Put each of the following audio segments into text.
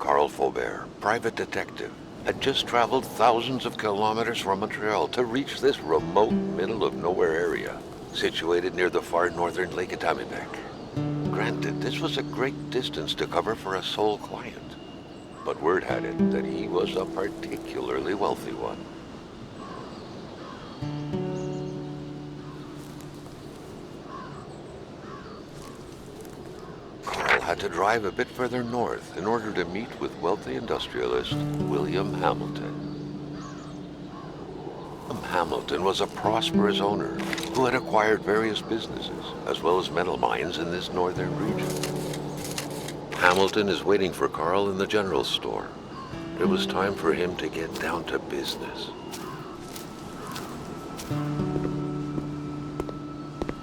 Carl Faubert, private detective, had just traveled thousands of kilometers from Montreal to reach this remote middle-of-nowhere area, situated near the far northern Lake Atimabec. Granted, this was a great distance to cover for a sole client, but word had it that he was a particularly wealthy one. Carl had to drive a bit further north in order to meet with wealthy industrialist William Hamilton. Hamilton was a prosperous owner who had acquired various businesses as well as metal mines in this northern region. Hamilton is waiting for Carl in the general store. It was time for him to get down to business.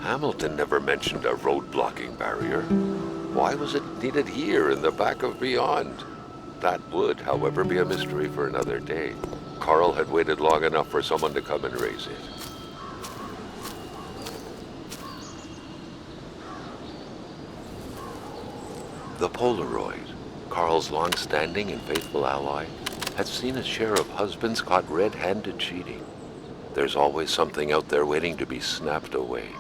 Hamilton never mentioned a road-blocking barrier. Why was it needed here in the back of Beyond? That would, however, be a mystery for another day. Carl had waited long enough for someone to come and raise it. The Polaroid, Carl's long-standing and faithful ally, had seen his share of husbands caught red-handed cheating. There's always something out there waiting to be snapped away,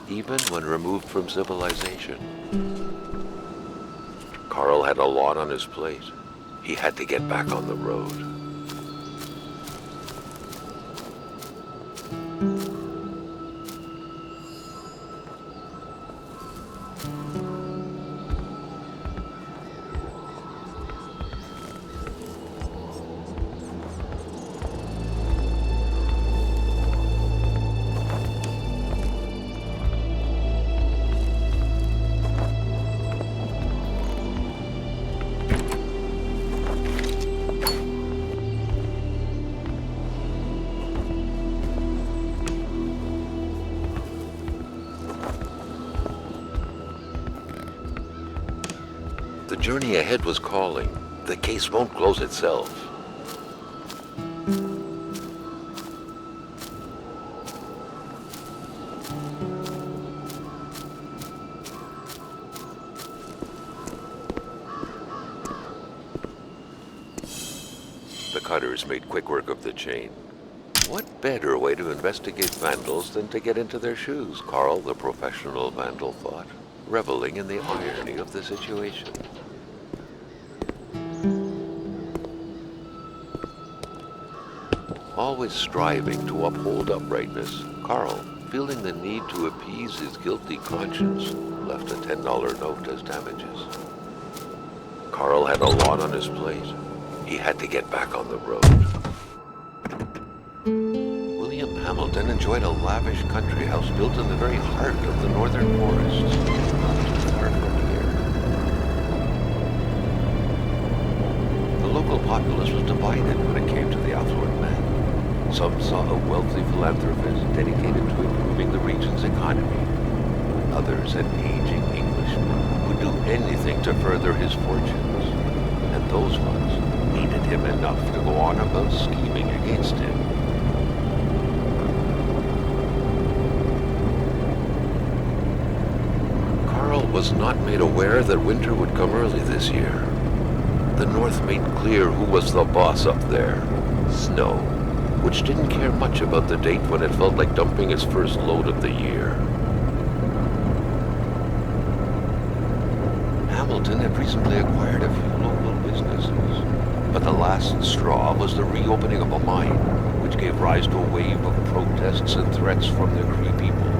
even when removed from civilization. Carl had a lot on his plate. He had to get back on the road. The journey ahead was calling. The case won't close itself. The cutters made quick work of the chain. What better way to investigate vandals than to get into their shoes, Carl, the professional vandal, thought, reveling in the irony of the situation. Always striving to uphold uprightness, Carl, feeling the need to appease his guilty conscience, left a $10 note as damages. Carl had a lot on his plate. He had to get back on the road. William Hamilton enjoyed a lavish country house built in the very heart of the northern forests, not too far from here. The local populace was divided when it came to the affluent man. Some saw a wealthy philanthropist dedicated to improving the region's economy. Others an aging Englishman who'd do anything to further his fortunes. And those ones hated him enough to go on about scheming against him. Carl was not made aware that winter would come early this year. The North made clear who was the boss up there: snow, which didn't care much about the date when it felt like dumping its first load of the year. Hamilton had recently acquired a few local businesses, but the last straw was the reopening of a mine, which gave rise to a wave of protests and threats from the Cree people.